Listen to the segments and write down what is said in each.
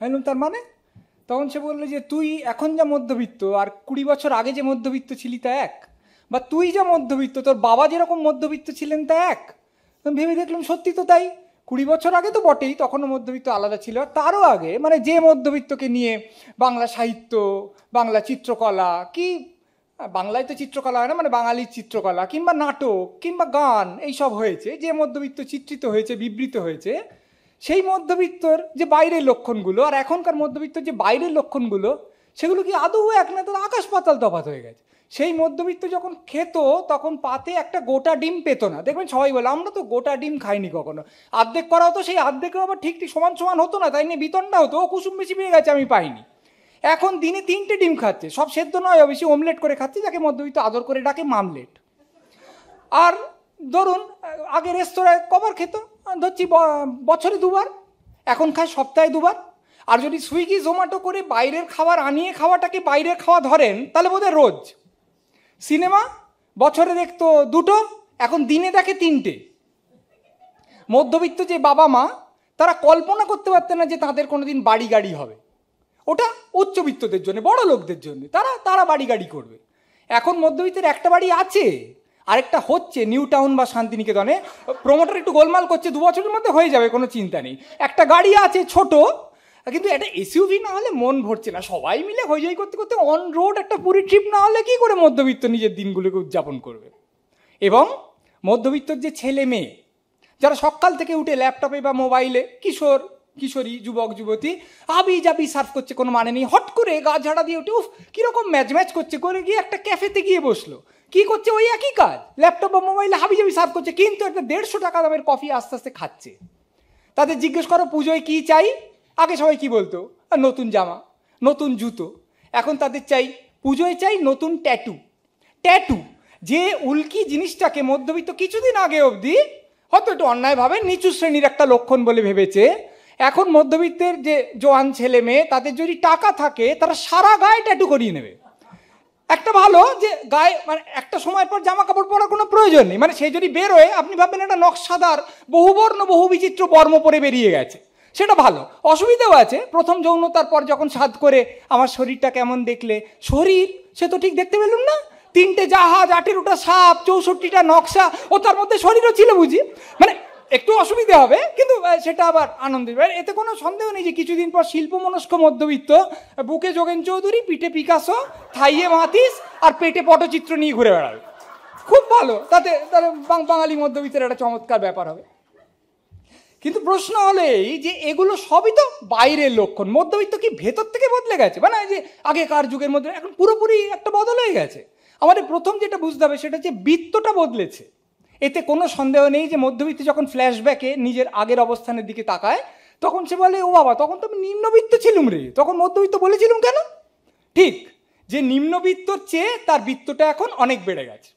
আমি বললাম তার মানে? তখন সে বললো যে তুই এখন যা মধ্যবিত্ত আর 20 বছর আগে যে মধ্যবিত্ত ছিলি তা এক, বা তুই যা মধ্যবিত্ত তোর বাবা যেরকম মধ্যবিত্ত ছিলেন তা এক। ভেবে দেখলাম সত্যি তো তাই। 20 বছর আগে তো বটেই, তখনও মধ্যবিত্ত আলাদা ছিল, আর তারও আগে মানে যে মধ্যবিত্তকে নিয়ে বাংলা সাহিত্য, বাংলা চিত্রকলা, কি বাংলায় তো চিত্রকলা হয় না, মানে বাঙালির চিত্রকলা কিংবা নাটক কিংবা গান এইসব হয়েছে, যে মধ্যবিত্ত চিত্রিত হয়েছে, বিবৃত হয়েছে, সেই মধ্যবিত্তর যে বাইরের লক্ষণগুলো আর এখনকার মধ্যবিত্তর যে বাইরের লক্ষণগুলো, সেগুলো কি আদৌ এক না? তার আকাশ পাতাল তফাৎ হয়ে গেছে। সেই মধ্যবিত্ত যখন খেত তখন পাতে একটা গোটা ডিম পেত না। দেখবেন সবাই বলে আমরা তো গোটা ডিম খাইনি কখনো, অর্ধেক করা হতো, সেই অর্ধেকও আবার ঠিক ঠিক সমান সমান হতো না, তাই নিয়ে বিতণ্ডা হতো, ও কুসুম বেশি পেয়ে গেছে আমি পাইনি। এখন দিনে 3টে ডিম খাচ্ছে, সব সেদ্ধ নয়, বেশি অমলেট করে খাচ্ছে, যাকে মধ্যবিত্ত আদর করে ডাকে মামলেট। আর ধরুন আগে রেস্তোরাঁয় কবার খেত, ধরছি বছরে 2বার, এখন খায় সপ্তাহে 2বার। আর যদি সুইগি জোম্যাটো করে বাইরের খাবার আনিয়ে খাওয়াটাকে বাইরের খাওয়া ধরেন, তাহলে বোধহয় রোজ। সিনেমা বছরে দেখতো 2টো, এখন দিনে দেখে 3টে। মধ্যবিত্ত যে বাবা মা, তারা কল্পনা করতে পারতেন না যে তাদের কোনোদিন বাড়ি গাড়ি হবে। ওটা উচ্চবিত্তদের জন্য, বড় লোকদের জন্য, তারা বাড়ি গাড়ি করবে। এখন মধ্যবিত্তের একটা বাড়ি আছে, আরেকটা হচ্ছে নিউ টাউন বা শান্তিনিকেতনে, প্রমোটার একটু গোলমাল করছে, 2 বছরের মধ্যে হয়ে যাবে, কোনো চিন্তা নেই। একটা গাড়ি আছে ছোট, কিন্তু একটা এসইউভি না হলে মন ভরছে না। সবাই মিলে হইচই করতে করতে অন রোড একটা পুরী ট্রিপ না হলে কি করে মধ্যবিত্ত নিজের দিনগুলোকে উদযাপন করবে? এবং মধ্যবিত্তর যে ছেলে মেয়ে, যারা সকাল থেকে উঠে ল্যাপটপে বা মোবাইলে, কিশোর কিশোরী, যুবক যুবতী আবি জাবি সার্ফ করছে, কোনো মানে নেই, হট করে গা ঝাড়া দিয়ে উঠে উফ কীরকম ম্যাচ করছে, করে গিয়ে একটা ক্যাফেতে গিয়ে বসলো, কি করছে? ওই একই কাজ, ল্যাপটপ বা মোবাইলে হাবি জাবি সার্ফ করছে, কিন্তু একটা 150 টাকা দামের কফি আস্তে আস্তে খাচ্ছে। তাদের জিজ্ঞেস করো পুজোয় কি চাই, আগে সবাই কি বলতো, নতুন জামা, নতুন জুতো। এখন তাদের চাই, পুজোয় চাই নতুন ট্যাটু। ট্যাটু যে উল্কি জিনিসটাকে মধ্যবিত্ত কিছুদিন আগে অবধি হয়তো একটু অন্যায়ভাবে নিচু শ্রেণীর একটা লক্ষণ বলে ভেবেছে, এখন মধ্যবিত্তের যে জোয়ান ছেলে মেয়ে, তাদের যদি টাকা থাকে তারা সারা গায়ে ট্যাটু করিয়ে নেবে। একটা ভালো যে গায়ে মানে একটা সময়ের পর জামা কাপড় পরার কোনো প্রয়োজন নেই, মানে সে যদি বেরোয় আপনি ভাববেন একটা নকশাদার বহুবর্ণ বহু বিচিত্র বর্ম পরে বেরিয়ে গেছে, সেটা ভালো। অসুবিধাও আছে, প্রথম যৌনতার পর যখন সাধ করে আমার শরীরটা কেমন দেখলে, শরীর সে তো ঠিক দেখতে পেলুম না, 3টে জাহাজ, 18টা সাপ, 64টা নকশা, ও তার মধ্যে শরীরও ছিল বুঝি, মানে একটু অসুবিধা হবে, কিন্তু সেটা আবার আনন্দের। এতে কোনো সন্দেহ নেই যে কিছুদিন পর শিল্পমনস্ক মধ্যবিত্ত বুকে যোগেন চৌধুরী, পিঠে পিকাসো, থাইয়ে মাতিস আর পেটে পটচিত্র নিয়ে ঘুরে বেড়াবে, খুব ভালো, তাতে বাঙালি মধ্যবিত্তের একটা চমৎকার ব্যাপার হবে। কিন্তু প্রশ্ন হলো এই যে এগুলো সবই তো বাইরের লক্ষণ, মধ্যবিত্ত কি ভেতর থেকে বদলে গেছে? মানে যে আগেকার যুগের মধ্যে এখন পুরোপুরি একটা বদল হয়ে গেছে। আমাদের প্রথম যেটা বুঝতে হবে সেটা হচ্ছে বৃত্তটা বদলেছে। এতে কোনো সন্দেহ নেই যে মধ্যবিত্ত যখন ফ্ল্যাশব্যাকে নিজের আগের অবস্থানের দিকে তাকায়, তখন সে বলে ও বাবা তখন তো আমি নিম্নবিত্ত ছিলুম রে, তখন মধ্যবিত্ত বলেছিলুম কেন? ঠিক যে নিম্নবিত্তর চেয়ে তার বৃত্তটা এখন অনেক বেড়ে গেছে,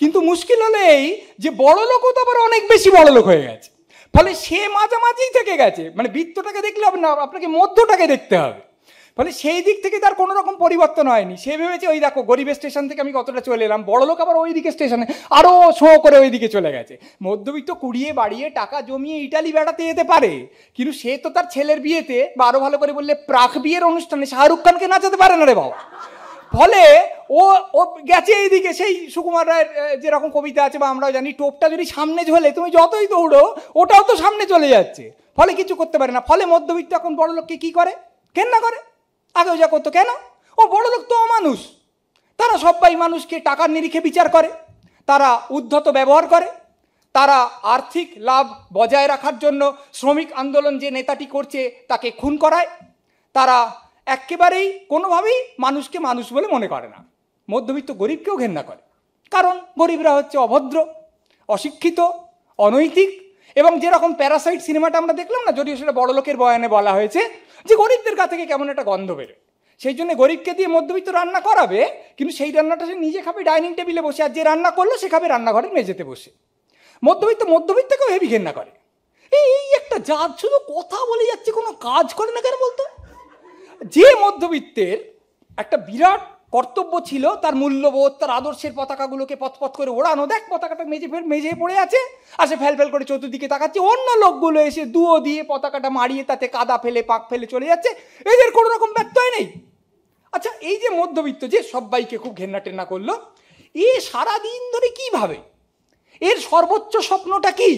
কিন্তু মুশকিল হলো এই যে বড় লোকও তো আবার অনেক বেশি বড় লোক হয়ে গেছে, ফলে সে মাঝামাঝি থেকে গেছে। মানে বৃত্তটাকে দেখলে হবে না, আপনাকে মধ্যটাকে দেখতে হবে। ফলে সেই দিক থেকে তার কোনো রকম পরিবর্তন হয়নি। সে ভেবেছে ওই দেখো গরিবের স্টেশন থেকে আমি কতটা চলে এলাম, বড় লোক আবার ওই দিকে স্টেশনে আরও শো করে ওই দিকে চলে গেছে। মধ্যবিত্ত কুড়িয়ে বাড়িয়ে টাকা জমিয়ে ইটালি বেড়াতে যেতে পারে, কিন্তু সে তো তার ছেলের বিয়েতে বা আরও ভালো করে বললে প্রাক বিয়ের অনুষ্ঠানে শাহরুখ খানকে নাচাতে পারে না রে বাবা। ফলে ও ও গেছে এইদিকে, সেই সুকুমার রায়ের যেরকম কবিতা আছে বা আমরাও জানি, টোপটা যদি সামনে ঝোলে তুমি যতই দৌড়ো ওটাও তো সামনে চলে যাচ্ছে, ফলে কিছু করতে পারে না। ফলে মধ্যবিত্ত এখন বড় লোককে কি করে, ঘেন্না করে। আগেও যা করতো, কেন? ও বড় লোক তো অমানুষ, তারা সবাই মানুষকে টাকার নিরিখে বিচার করে, তারা উদ্ধত ব্যবহার করে, তারা আর্থিক লাভ বজায় রাখার জন্য শ্রমিক আন্দোলন যে নেতাটি করছে তাকে খুন করায়, তারা একেবারেই কোনোভাবেই মানুষকে মানুষ বলে মনে করে না। মধ্যবিত্ত গরিবকেও ঘেন্না করে, কারণ গরিবরা হচ্ছে অভদ্র, অশিক্ষিত, অনৈতিক। এবং যেরকম প্যারাসাইট সিনেমাটা আমরা দেখলাম না, যদিও সেটা বড় লোকের বয়ানে বলা হয়েছে যে গরিবদের গা থেকে কেমন একটা গন্ধ বেরোয়, সেই জন্য গরিবকে দিয়ে মধ্যবিত্ত রান্না করাবে, কিন্তু সেই রান্নাটা সে নিজে খাবে ডাইনিং টেবিলে বসে, আর যে রান্না করলো সে খাবে রান্নাঘরের মেঝেতে বসে। মধ্যবিত্তকেও হেভি ঘেন্না করে। এই একটা জাত শুধু কথা বলে যাচ্ছে, কোনো কাজ করে না কেন বলতো? যে মধ্যবিত্তের একটা বিরাট কর্তব্য ছিল তার মূল্যবোধ, তার আদর্শের পতাকাগুলোকে পথ করে ওড়ানো। দেখ পতাকাটা মেঝে পড়ে আছে, আর সে ফেল করে চতুর্দিকে তাকাচ্ছে, অন্য লোকগুলো এসে দুয়ো দিয়ে পতাকাটা মারিয়ে তাতে কাদা ফেলে পাক ফেলে চলে যাচ্ছে, এদের কোনো রকম ব্যত্যয় নেই। আচ্ছা, এই যে মধ্যবিত্ত যে সবাইকে খুব ঘেন্না টেন্না করলো, এ সারাদিন ধরে কি ভাবে? এর সর্বোচ্চ স্বপ্নটা কি,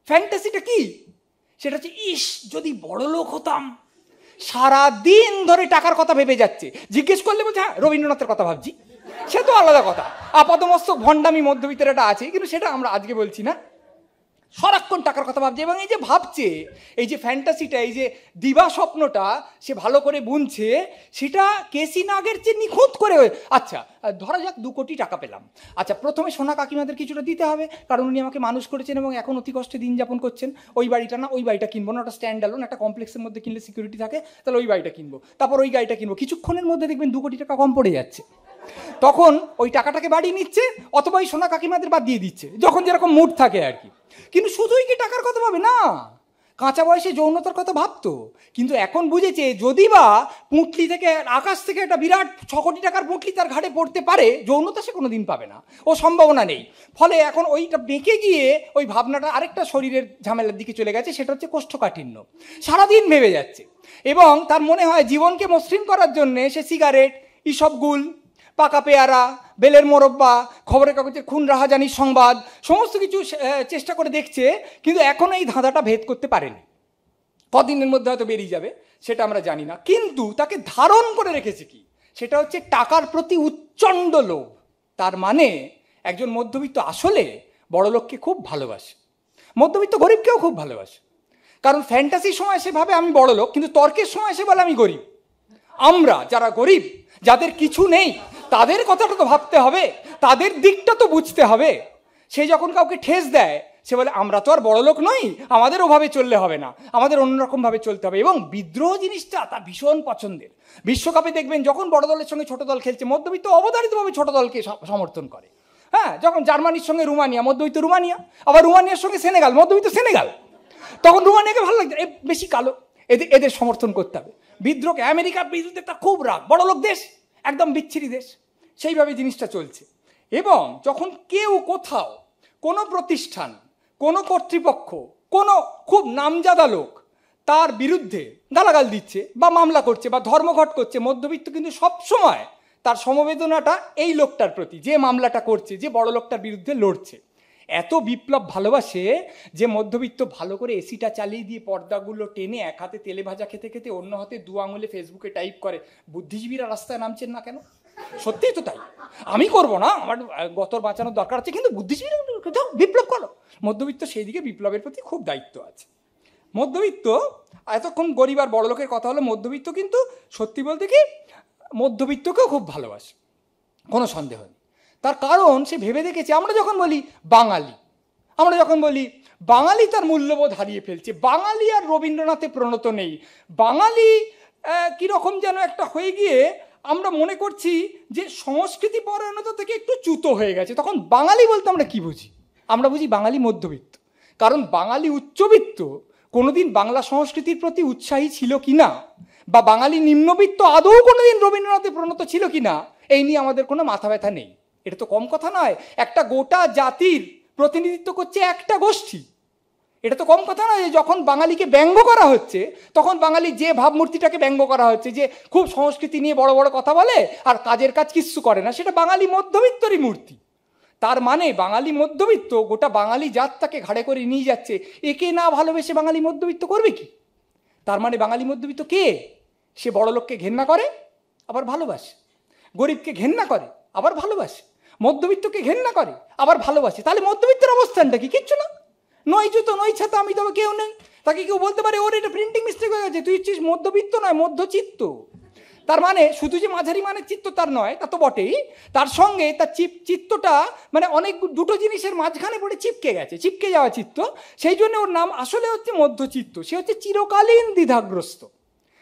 ফ্যান্টাসিটা কি? সেটা হচ্ছে, ইস যদি বড় লোক হতাম। সারাদিন ধরে টাকার কথা ভেবে যাচ্ছে। জিজ্ঞেস করলে বলছে হ্যাঁ রবীন্দ্রনাথের কথা ভাবছি। সে তো আলাদা কথা, আপাতমস্তক ভণ্ডামি মধ্যবিত্তের একটা আছে, কিন্তু সেটা আমরা আজকে বলছি না। সারাক্ষণ টাকার কথা ভাবছে, এবং এই যে ভাবছে, এই যে ফ্যান্টাসিটা, এই যে দিবা স্বপ্নটা সে ভালো করে বুনছে, সেটা কেসি নাগের চেয়ে নিখুঁত করে। আচ্ছা ধরা যাক 2 কোটি টাকা পেলাম। আচ্ছা প্রথমে সোনা কাকিমাদের কিছুটা দিতে হবে, কারণ উনি আমাকে মানুষ করেছেন এবং এখন অতি কষ্টে দিন যাপন করছেন। ওই বাড়িটা না, ওই বাড়িটা কিনবো না, ওটা স্ট্যান্ড অ্যালোন, একটা কমপ্লেক্সের মধ্যে কিনলে সিকিউরিটি থাকে, তাহলে ওই বাড়িটা কিনবো। তারপর ওই গাড়িটা কিনবো। কিছুক্ষণের মধ্যে দেখবেন 2 কোটি টাকা কম পড়ে যাচ্ছে। তখন ওই টাকাটাকে বাড়িয়ে নিচ্ছে, অথবা ওই সোনা কাকিমাদের বাদ দিয়ে দিচ্ছে, যখন যেরকম মুড থাকে আর কি। কিন্তু শুধুই কি টাকার কথা ভাবে না, কাঁচা বয়সে যৌনতার কথা ভাবতো। কিন্তু এখন বুঝেছে, যদি বা পুঁটলি থেকে, আকাশ থেকে একটা বিরাট 6 কোটি টাকার পুঁটলি তার ঘাড়ে পড়তে পারে, যৌনতা সে কোনো দিন পাবে না, ও সম্ভাবনা নেই। ফলে এখন ওইটা বেঁকে গিয়ে ওই ভাবনাটা আরেকটা শরীরের ঝামেলার দিকে চলে গেছে, সেটা হচ্ছে কোষ্ঠকাঠিন্য। সারাদিন ভেবে যাচ্ছে, এবং তার মনে হয় জীবনকে মসৃণ করার জন্যে সে সিগারেট, ইসবগুল, পাকা পেয়ারা, বেলের মোরব্বা, খবরের কাগজের খুন রাহাজানির সংবাদ, সমস্ত কিছু চেষ্টা করে দেখছে, কিন্তু এখনো এই ধাঁধাটা ভেদ করতে পারেনি। কদিনের মধ্যে হয়তো বেরিয়ে যাবে, সেটা আমরা জানি না। কিন্তু তাকে ধারণ করে রেখেছে কি, সেটা হচ্ছে টাকার প্রতি উচ্চণ্ড লোভ। তার মানে একজন মধ্যবিত্ত আসলে বড়লোককে খুব ভালোবাসে, মধ্যবিত্ত গরিবকেও খুব ভালোবাসে। কারণ ফ্যান্টাসির সময় সে ভাবে আমি বড়লোক, কিন্তু তর্কের সময় সে বলে আমি গরিব। আমরা যারা গরিব, যাদের কিছু নেই, তাদের কথাটা তো ভাবতে হবে, তাদের দিকটা তো বুঝতে হবে। সে যখন কাউকে ঠেস দেয়, সে বলে আমরা তো আর বড় লোক নই, আমাদের ওভাবে চললে হবে না, আমাদের অন্যরকমভাবে চলতে হবে। এবং বিদ্রোহ জিনিসটা তার ভীষণ পছন্দের। বিশ্বকাপে দেখবেন যখন বড় দলের সঙ্গে ছোট দল খেলছে, মধ্যবিত্ত অবধারিতভাবে ছোট দলকে সমর্থন করে। হ্যাঁ, যখন জার্মানির সঙ্গে রুমানিয়া, মধ্যবিত্ত রুমানিয়া, আবার রুমানিয়ার সঙ্গে সেনেগাল, মধ্যবিত্ত সেনেগাল, তখন রুমানিয়াকে ভালো লাগছে, বেশি কালো, এদের সমর্থন করতে হবে। বিদ্রোহকে, আমেরিকার বিরুদ্ধে তার খুব রাগ, বড় লোক দেশ, একদম বিচ্ছিরি দেশ, সেইভাবে জিনিসটা চলছে। এবং যখন কেউ কোথাও, কোনো প্রতিষ্ঠান, কোনো কর্তৃপক্ষ, কোনো খুব নামজাদা লোক তার বিরুদ্ধে গালাগাল দিচ্ছে বা মামলা করছে বা ধর্মঘট করছে, মধ্যবিত্ত কিন্তু সবসময় তার সমবেদনাটা এই লোকটার প্রতি, যে মামলাটা করছে, যে বড় লোকটার বিরুদ্ধে লড়ছে। এত বিপ্লব ভালোবাসে যে মধ্যবিত্ত ভালো করে এসিটা চালিয়ে দিয়ে পর্দাগুলো টেনে এক হাতে তেলে ভাজা খেতে খেতে অন্য হাতে 2 আঙুলে ফেসবুকে টাইপ করে, বুদ্ধিজীবীরা রাস্তায় নামছেন না কেন? সত্যিই তো তাই। আমি করব না, আমার গতর বাঁচানোর দরকার আছে, কিন্তু বুদ্ধিজীবীরা বিপ্লব করো। মধ্যবিত্ত সেই দিকে বিপ্লবের প্রতি খুব দায়িত্ব আছে। মধ্যবিত্ত, এতক্ষণ গরিব আর বড় লোকের কথা হলো, মধ্যবিত্ত কিন্তু সত্যি বলতে কি মধ্যবিত্তকেও খুব ভালোবাসে, কোনো সন্দেহ নেই। তার কারণ সে ভেবে দেখেছে, আমরা যখন বলি বাঙালি, আমরা যখন বলি বাঙালি তার মূল্যবোধ হারিয়ে ফেলছে, বাঙালি আর রবীন্দ্রনাথে প্রণত নেই, বাঙালি কীরকম যেন একটা হয়ে গিয়ে আমরা মনে করছি যে সংস্কৃতি পরায়ণতা থেকে একটু চ্যুত হয়ে গেছে। তখন বাঙালি বলতে আমরা কি বুঝি? আমরা বুঝি বাঙালি মধ্যবিত্ত। কারণ বাঙালি উচ্চবিত্ত কোনোদিন বাংলা সংস্কৃতির প্রতি উৎসাহী ছিল কি না, বা বাঙালি নিম্নবিত্ত আদৌ কোনোদিন রবীন্দ্রনাথে প্রণত ছিল কি না, এই নিয়ে আমাদের কোনো মাথা ব্যথা নেই। এটা তো কম কথা নয়। একটা গোটা জাতির প্রতিনিধিত্ব করছে একটা গোষ্ঠী, এটা তো কম কথা নয়। যখন বাঙালিকে ব্যঙ্গ করা হচ্ছে, তখন বাঙালি যে ভাবমূর্তিটাকে ব্যঙ্গ করা হচ্ছে, যে খুব সংস্কৃতি নিয়ে বড় বড় কথা বলে আর কাজের কাজ কিচ্ছু করে না, সেটা বাঙালি মধ্যবিত্তরই মূর্তি। তার মানে বাঙালি মধ্যবিত্ত গোটা বাঙালি জাতটাকে ঘাড়ে করে নিয়ে যাচ্ছে। একে না ভালোবেসে বাঙালি মধ্যবিত্ত করবে কি? তার মানে বাঙালি মধ্যবিত্ত কে? সে বড় লোককে ঘেন্না করে আবার ভালোবাসে, গরিবকে ঘেন্না করে আবার ভালোবাসে, মধ্যবিত্তকে ঘেন্না করে আবার ভালোবাসে। তাহলে মধ্যবিত্তের অবস্থানটা কি? কিচ্ছু না। নয় জুতো নয় ছাতা, আমি তবে কেউ নেই। তাকে কেউ বলতে পারে ওর এটা প্রিন্টিং মিস্টেক হয়ে গেছে, তুই হচ্ছিস মধ্যবিত্ত নয় মধ্যচিত্ত। তার মানে শুধু যে মাঝারি মানের চিত্ত তার নয়, তা তো বটেই, তার সঙ্গে তার চিত্তটা মানে অনেক দুটো জিনিসের মাঝখানে পড়ে চিপকে গেছে, চিপকে যাওয়া চিত্ত। সেই জন্য ওর নাম আসলে হচ্ছে মধ্যচিত্ত। সে হচ্ছে চিরকালীন দ্বিধাগ্রস্ত,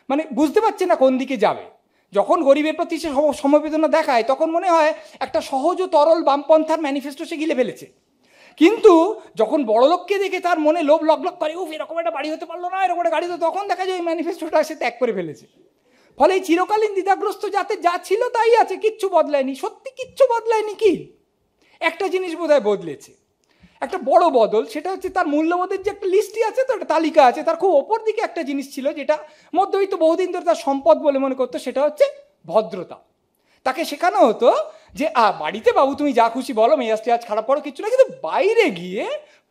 মানে বুঝতে পারছে না কোন দিকে যাবে। যখন গরিবের প্রতি সে সমবেদনা দেখায়, তখন মনে হয় একটা সহজ ও তরল বামপন্থার ম্যানিফেস্টো সে গিলে ফেলেছে। কিন্তু যখন বড়লোককে দেখে তার মনে লোভ লগ করে, উফ এরকম একটা বাড়ি হতে পারলো না, এরকম একটা গাড়ি, তো তখন দেখা যায় ওই ম্যানিফেস্টোটা সে ত্যাগ করে ফেলেছে। ফলে এই চিরকালীন দ্বিধাগ্রস্ত যাতে যা ছিল তাই আছে, কিচ্ছু বদলায়নি। সত্যি কিচ্ছু বদলায়নি। কি একটা জিনিস বোধহয় বদলেছে, একটা বড় বদল, সেটা হচ্ছে তার মূল্যবোধের যে একটা লিস্টই আছে, তো একটা তালিকা আছে, তার খুব ওপর দিকে একটা জিনিস ছিল যেটা মধ্যবিত্ত বহুদিন ধরে তার সম্পদ বলে মনে করতো, সেটা হচ্ছে ভদ্রতা। তাকে শেখানো হতো যে বাড়িতে বাবু তুমি যা খুশি বলো, মেজাজটি আজ খারাপ করো, কিচ্ছু না, কিন্তু বাইরে গিয়ে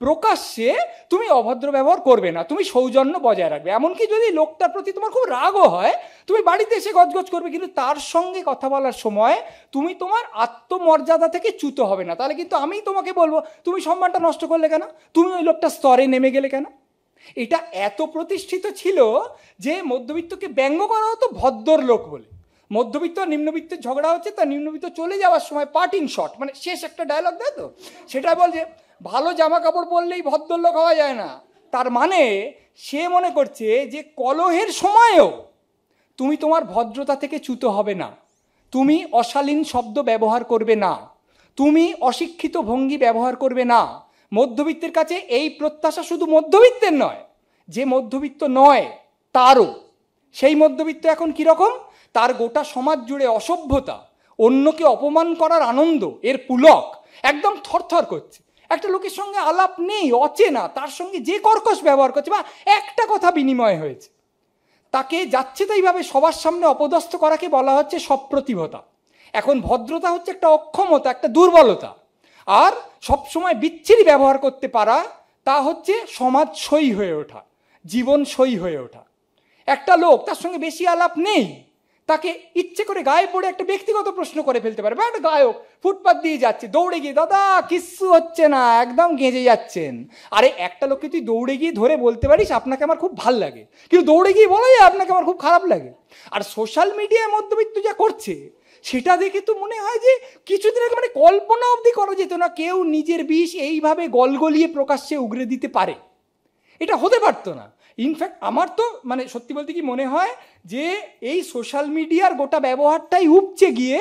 প্রকাশ্যে তুমি অভদ্র ব্যবহার করবে না, তুমি সৌজন্য বজায় রাখবে। এমনকি যদি লোকটার প্রতি তোমার খুব রাগও হয়, তুমি বাড়িতে এসে গজগজ করবে, কিন্তু তার সঙ্গে কথা বলার সময় তুমি তোমার আত্মমর্যাদা থেকে চ্যুত হবে না। তাহলে কিন্তু আমি তোমাকে বলবো, তুমি সম্মানটা নষ্ট করলে কেন, তুমি ওই লোকটার স্তরে নেমে গেলে কেন। এটা এত প্রতিষ্ঠিত ছিল যে মধ্যবিত্তকে ব্যঙ্গ করা হতো ভদ্র লোক বলে। মধ্যবিত্ত আর নিম্নবিত্তের ঝগড়া হচ্ছে, তা নিম্নবিত্ত চলে যাওয়ার সময় পার্টিং শট, মানে শেষ একটা ডায়লগ দেয় তো, সেটা বলছে ভালো জামা কাপড় পরলেই ভদ্রলোক হওয়া যায় না। তার মানে সে মনে করছে যে কলহের সময়ও তুমি তোমার ভদ্রতা থেকে চ্যুত হবে না, তুমি অশালীন শব্দ ব্যবহার করবে না, তুমি অশিক্ষিত ভঙ্গি ব্যবহার করবে না। মধ্যবিত্তের কাছে এই প্রত্যাশা শুধু মধ্যবিত্তের নয়, যে মধ্যবিত্ত নয় তারও। সেই মধ্যবিত্ত এখন কীরকম, তার গোটা সমাজ জুড়ে অসভ্যতা, অন্যকে অপমান করার আনন্দ এর পুলক একদম থরথর করছে। একটা লোকের সঙ্গে আলাপ নেই, অচেনা, তার সঙ্গে যে কর্কশ ব্যবহার করছে বা একটা কথা বিনিময় হয়েছে, তাকে যাচ্ছে তাইভাবে সবার সামনে অপদস্থ করাকে বলা হচ্ছে সপ্রতিভতা। এখন ভদ্রতা হচ্ছে একটা অক্ষমতা, একটা দুর্বলতা। আর সবসময় বিচ্ছিরি ব্যবহার করতে পারা, তা হচ্ছে সমাজ সই হয়ে ওঠা, জীবন সই হয়ে ওঠা। একটা লোক, তার সঙ্গে বেশি আলাপ নেই, তাকে ইচ্ছে করে গায়ে পড়ে একটা ব্যক্তিগত প্রশ্ন করে ফেলতে পারে। বা একটা গায়ক ফুটপাত দিয়ে যাচ্ছে, দৌড়ে গিয়ে দাদা কিচ্ছু হচ্ছে না, একদম গেঁজে যাচ্ছেন। আরে একটা লোককে তুই দৌড়ে গিয়ে ধরে বলতে পারিস আপনাকে আমার খুব ভাল লাগে, কিন্তু দৌড়ে গিয়ে বলা যায় আপনাকে আমার খুব খারাপ লাগে। আর সোশ্যাল মিডিয়ায় মধ্যবিত্ত যা করছে সেটা দেখে তো মনে হয় যে কিছুদিন আগে মানে কল্পনা অবধি করা যেত না কেউ নিজের বিষ এইভাবে গলগলিয়ে প্রকাশ্যে উগরে দিতে পারে। এটা হতে পারতো না। ইনফ্যাক্ট আমার তো মানে সত্যি বলতে কি মনে হয় যে এই সোশ্যাল মিডিয়ার গোটা ব্যবহারটাই উপচে গিয়ে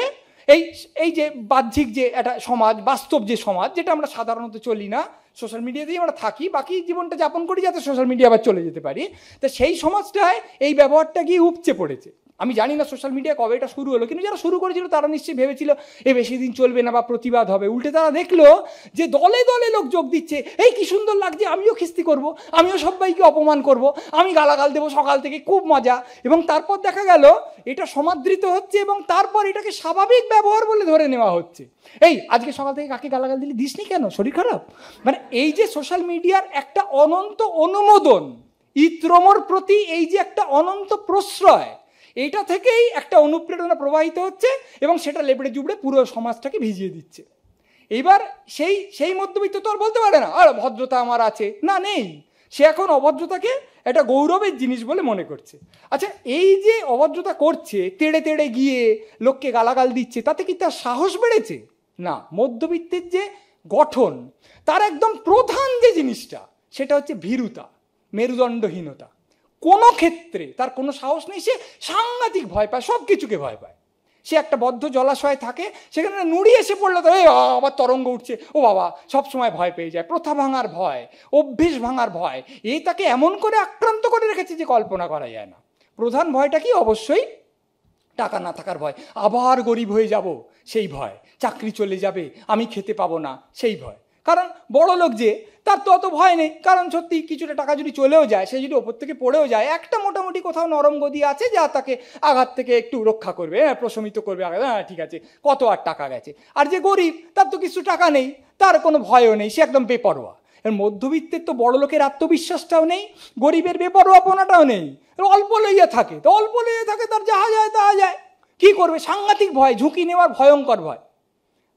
এই যে বাহ্যিক যে একটা সমাজ, বাস্তব যে সমাজ, যেটা আমরা সাধারণত চলি না, সোশ্যাল মিডিয়াতেই আমরা থাকি, বাকি জীবনটা যাপন করি যাতে সোশ্যাল মিডিয়া আবার চলে যেতে পারি, তো সেই সমাজটায় এই ব্যবহারটা গিয়ে উপচে পড়েছে। আমি জানি না সোশ্যাল মিডিয়া কবে এটা শুরু হলো, কিন্তু যারা শুরু করেছিল তারা নিশ্চয়ই ভেবেছিল এ বেশি দিন চলবে না বা প্রতিবাদ হবে। উল্টে তারা দেখলো যে দলে দলে লোক যোগ দিচ্ছে, এই কি সুন্দর লাগছে, আমিও খিস্তি করব, আমিও সবাইকে অপমান করব, আমি গালাগাল দেবো সকাল থেকে, খুব মজা। এবং তারপর দেখা গেল এটা সমাদৃত হচ্ছে এবং তারপর এটাকে স্বাভাবিক ব্যবহার বলে ধরে নেওয়া হচ্ছে। এই আজকে সকাল থেকে কাকে গালাগাল দিলি, দিসনি কেন, শরীর খারাপ? মানে এই যে সোশ্যাল মিডিয়ার একটা অনন্ত অনুমোদন, ইত্রমর প্রতি এই যে একটা অনন্ত প্রশ্রয়, এইটা থেকেই একটা অনুপ্রেরণা প্রবাহিত হচ্ছে এবং সেটা লেবড়ে জুবড়ে পুরো সমাজটাকে ভিজিয়ে দিচ্ছে। এইবার সেই মধ্যবিত্ত তো আর বলতে পারে না আর ভদ্রতা আমার আছে, না নেই। সে এখন অভদ্রতাকে একটা গৌরবের জিনিস বলে মনে করছে। আচ্ছা, এই যে অভদ্রতা করছে, তেড়ে তেড়ে গিয়ে লোককে গালাগাল দিচ্ছে, তাতে কি তার সাহস বেড়েছে? না। মধ্যবিত্তের যে গঠন, তার একদম প্রধান যে জিনিসটা, সেটা হচ্ছে ভীরুতা, মেরুদণ্ডহীনতা। কোনো ক্ষেত্রে তার কোনো সাহস নেই, সে সাংঘাতিক ভয় পায়, সব কিছুকে ভয় পায়। সে একটা বদ্ধ জলাশয়ে থাকে, সেখানে নুড়ি এসে পড়লো তো আবার তরঙ্গ উঠছে, ও বাবা, সব সময় ভয় পেয়ে যায়। প্রথা ভাঙার ভয়, অভ্যেস ভাঙার ভয়, এই তাকে এমন করে আক্রান্ত করে রেখেছে যে কল্পনা করা যায় না। প্রধান ভয়টা কি? অবশ্যই টাকা না থাকার ভয়, আবার গরিব হয়ে যাব সেই ভয়, চাকরি চলে যাবে আমি খেতে পাবো না সেই ভয়। কারণ বড় লোক যে, তার তো অত ভয় নেই, কারণ সত্যি কিছুটা টাকা যদি চলেও যায়, সে যদি ওপর থেকে পড়েও যায়, একটা মোটামুটি কোথাও নরম গদি আছে যা তাকে আঘাত থেকে একটু রক্ষা করবে, প্রশমিত করবে, ঠিক আছে, কত আর টাকা গেছে। আর যে গরিব, তার তো কিছু টাকা নেই, তার কোনো ভয়ও নেই, সে একদম বেপরোয়া। এর মধ্যবিত্তের তো বড় লোকের আত্মবিশ্বাসটাও নেই, গরিবের বেপরোয়াপনাটাও নেই, অল্প লইয়া থাকে, তো অল্প লইয়া থাকে, তার যাহা যায় তাহা যায়। কি করবে? সাংঘাতিক ভয়, ঝুঁকি নেওয়ার ভয়ঙ্কর ভয়।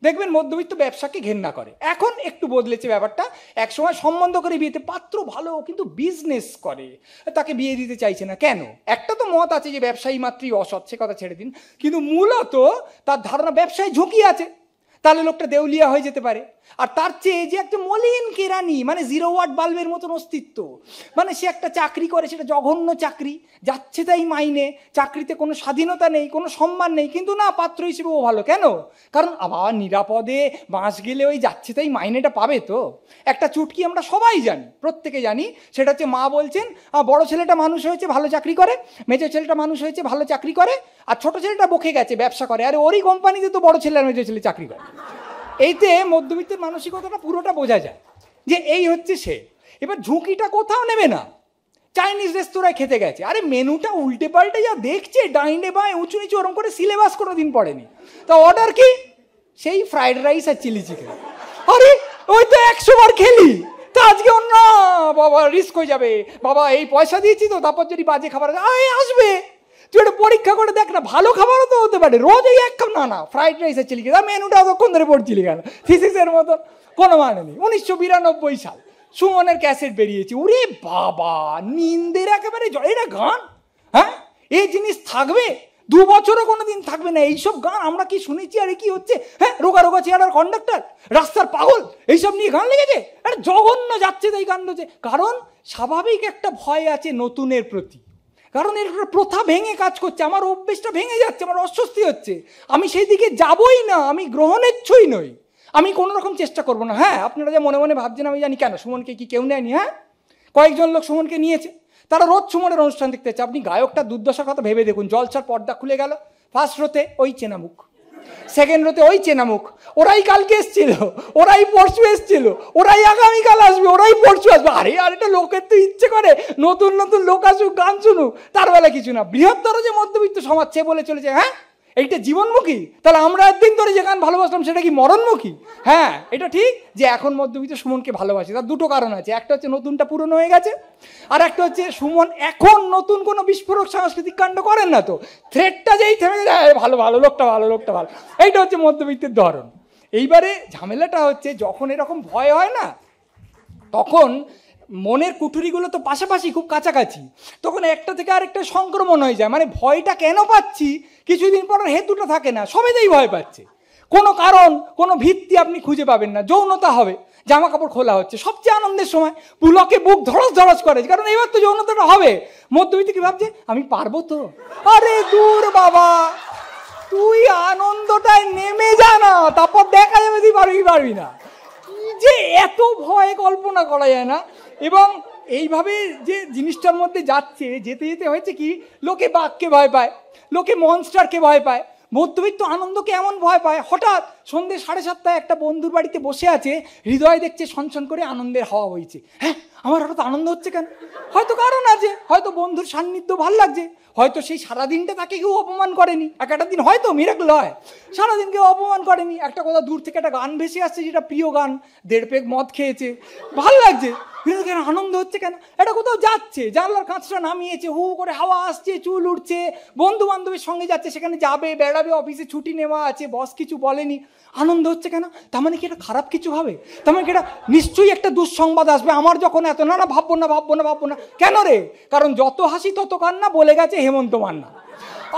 দেখবেন মধ্যবিত্ত ব্যবসাকে ঘেন্না করে। এখন একটু বদলেছে ব্যাপারটা। একসময় সম্বন্ধ করে বিয়েতে, পাত্র ভালো কিন্তু বিজনেস করে, তাকে বিয়ে দিতে চাইছে না কেন? একটা তো মত আছে যে ব্যবসায়ী মাত্রই অসৎ, সে কথা ছেড়ে দিন, কিন্তু মূলত তার ধারণা ব্যবসায় ঝুঁকি আছে, তাহলে লোকটা দেউলিয়া হয়ে যেতে পারে। আর তার চেয়ে যে একটা মলিন কেরানি, মানে 0 ওয়াট বাল্বের মতন অস্তিত্ব, মানে সে একটা চাকরি করে, সেটা জঘন্য চাকরি, যাচ্ছে তাই মাইনে, চাকরিতে কোনো স্বাধীনতা নেই, কোনো সম্মান নেই, কিন্তু না, পাত্র হিসেবে ও ভালো। কেন? কারণ আবার নিরাপদে বাঁশ গেলে ওই যাচ্ছে তাই মাইনেটা পাবে। তো একটা চুটকি আমরা সবাই জানি, প্রত্যেকে জানি, সেটা হচ্ছে মা বলছেন বড় ছেলেটা মানুষ হয়েছে ভালো চাকরি করে, মেজো ছেলেটা মানুষ হয়েছে ভালো চাকরি করে, আর ছোট ছেলেটা বকে গেছে ব্যবসা করে, আরে ওরই কোম্পানিতে তো বড় ছেলে আর মেজো ছেলে চাকরি করে। এইতে মধ্যবিত্তের মানসিকতাটা পুরোটা বোঝা যায় যে এই হচ্ছে সে। এবার ঝুঁকিটা কোথাও নেবে না, চাইনিজ রেস্তোরাঁয় খেতে গেছে, আরে মেনুটা উল্টে পাল্টে যা দেখছে, ডাইনে বাঁয়ে উঁচু নিচু, ওরকম করে সিলেবাস কোনো দিন পড়েনি, তা অর্ডার কি? সেই ফ্রাইড রাইস আর চিলি চিকেন। আরে ওই তো 100 বার খেলি, তা আজকে অন্য বাবা রিস্ক হয়ে যাবে, বাবা এই পয়সা দিয়েছি তো, তারপর যদি বাজে খাবার আসবে, তুই একটা পরীক্ষা করে দেখ না, ভালো খাবারও তো হতে পারে, রোজ এই এক কাপ না ফ্রাইড রাইস আর চিলি চিকেন, মেনুটা অতক্ষণ ধরে পড়ছিলি কেন? ফিজিক্সের মতন কোনো মানে নেই। 1992 সাল সুমনের ক্যাসেট বেরিয়েছে, ওরে বাবা, নিন্দের একেবারে এটা গান, হ্যাঁ এই জিনিস থাকবে 2 বছরও কোনো দিন থাকবে না, এইসব গান আমরা কি শুনেছি? আরে কি হচ্ছে? হ্যাঁ, রোগা রোগা চেয়ার কন্ডাক্টর, রাস্তার পাগল, এইসব নিয়ে গান লেগেছে, আরে জঘন্য যাচ্ছে তাই গান হচ্ছে। কারণ স্বাভাবিক একটা ভয় আছে নতুনের প্রতি, কারণ এর প্রথা ভেঙে কাজ করছে, আমার অভ্যেসটা ভেঙে যাচ্ছে, আমার অস্বস্তি হচ্ছে, আমি সেই দিকে যাবই না, আমি গ্রহণেচ্ছই নই, আমি কোনো রকম চেষ্টা করবো না। হ্যাঁ, আপনারা যে মনে মনে ভাবছেন আমি জানি, কেন সুমনকে কি কেউ নেয়নি? হ্যাঁ, কয়েকজন লোক সুমনকে নিয়েছে, তারা রোজ সুমনের অনুষ্ঠান দেখতে যাচ্ছে। আপনি গায়কটা দুর্দশার কথা ভেবে দেখুন, জলসার পর্দা খুলে গেল, ফার্স্ট রোতে ওই চেনা মুখ, সেকেন্ড রোতে ওই চেনা মুখ, ওরাই কালকে এসছিল, ওরাই পরশু এসছিল, ওরাই আগামীকাল আসবে, ওরাই পরশু আসবে। আরে আর এটা লোকের তো ইচ্ছে করে নতুন নতুন লোক আসুক, গান শুনুক, তার বেলা কিছু না। বৃহত্তর যে মধ্যবিত্ত সমাজ সে বলে চলেছে হ্যাঁ এইটা জীবনমুখী, তাহলে আমরা একদিন ধরে যে গান ভালোবাসলাম সেটা কি মরণমুখী? হ্যাঁ, এটা ঠিক যে এখন মধ্যবিত্ত সুমনকে ভালোবাসি, তার দুটো কারণ আছে, একটা হচ্ছে নতুনটা পুরনো হয়ে গেছে, আর একটা হচ্ছে সুমন এখন নতুন কোনো বিস্ফোরক সাংস্কৃতিক কাণ্ড করেন না, তো থ্রেডটা যেই থেমে যায়, ভালো ভালো লোকটা ভালো লোকটা ভালো, এইটা হচ্ছে মধ্যবিত্তের ধরন। এইবারে ঝামেলাটা হচ্ছে যখন এরকম ভয় হয় না, তখন মনের কুঠুরিগুলো তো পাশাপাশি খুব কাছাকাছি, তখন একটা থেকে আরেকটা সংক্রমণ হয়ে যায়। মানে ভয়টা কেন পাচ্ছি কিছুদিন পর হেতুটা থাকে না, সবেতেই ভয় পাচ্ছে, কোনো কারণ কোনো ভিত্তি আপনি খুঁজে পাবেন না। যৌনতা হবে, জামা কাপড় খোলা হচ্ছে, সবচেয়ে আনন্দের সময়, পুলকে বুক ধড়স ধড়স করে, কারণ এবার তো যৌনতাটা হবে। মধ্যবিত্ত কি ভাবছে, আমি পারবো তো? আরে দূর বাবা, তুই আনন্দটায় নেমে যা না, তারপর দেখা যাবে তুই পারবি না। যে এত ভয় কল্পনা করা যায় না। এবং এইভাবে যে জিনিসটার মধ্যে যাচ্ছে, যেতে যেতে হয়েছে কি, লোকে বাঘকে ভয় পায়, লোকে মনস্টারকে ভয় পায়, মধ্যবিত্ত আনন্দকে এমন ভয় পায়। হঠাৎ সন্ধ্যে 7:30 একটা বন্ধুর বাড়িতে বসে আছে, হৃদয় দেখছে ছনছন করে আনন্দের হাওয়া বইছে, হ্যাঁ আমার হঠাৎ আনন্দ হচ্ছে কেন? হয়তো কারণ আছে, হয়তো বন্ধুর সান্নিধ্য ভাল লাগছে, হয়তো সেই সারাদিনটা তাকে কেউ অপমান করেনি, একটা দিন হয়তো মিরাকল হয়, সারাদিন কেউ অপমান করেনি, একটা কথা দূর থেকে একটা গান ভেসে আসছে, যেটা প্রিয় গান, 1.5 পেগ মদ খেয়েছে, ভাল লাগছে, কেন আনন্দ হচ্ছে কেন? এটা কোথাও যাচ্ছে, জানলার কাঁচটা নামিয়েছে, হু করে হাওয়া আসছে, চুল উঠছে, বন্ধু বান্ধবের সঙ্গে যাচ্ছে, সেখানে যাবে বেড়াবে, অফিসে ছুটি নেওয়া আছে, বস কিছু বলেনি, আনন্দ হচ্ছে কেন? তার মানে কি এটা খারাপ কিছু হবে? তার মানে কি এটা নিশ্চয়ই একটা দুঃসংবাদ আসবে আমার যখন এত, না না ভাববো না ভাববো না ভাববো না। কেন রে? কারণ যত হাসি তত কান্না বলে গেছে হেমন্ত মান্না।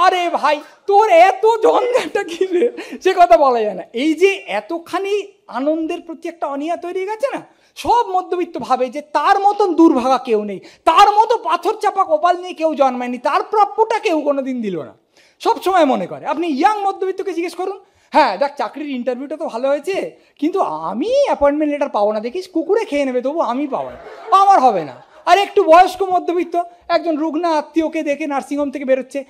আরে ভাই, তোর এত ঝঞ্ঝাটা কি রে, সে কথা বলা যায় না। এই যে এতখানি আনন্দের প্রতি একটা অনীহা তৈরি হয়ে গেছে না, সব মধ্যবিত্ত ভাবে যে তার মতন দুর্ভাগা কেউ নেই, তার মতো পাথর চাপা কপাল নিয়ে কেউ জন্মায়নি, তার প্রাপ্যটা কেউ কোনোদিন দিল না, সব সময় মনে করে। আপনি ইয়াং মধ্যবিত্তকে জিজ্ঞেস করুন, হ্যাঁ দেখ চাকরির ইন্টারভিউটা তো ভালো হয়েছে, কিন্তু আমি অ্যাপয়েন্টমেন্ট লেটার পাবো না, দেখিস কুকুরে খেয়ে নেবে, তবু আমি পাবো না, আমার হবে না। আর একটু বয়স্ক মধ্যবিত্ত একজন রুগ্না আত্মীয়কে দেখে নার্সিংহোম থেকে বেরোচ্ছে,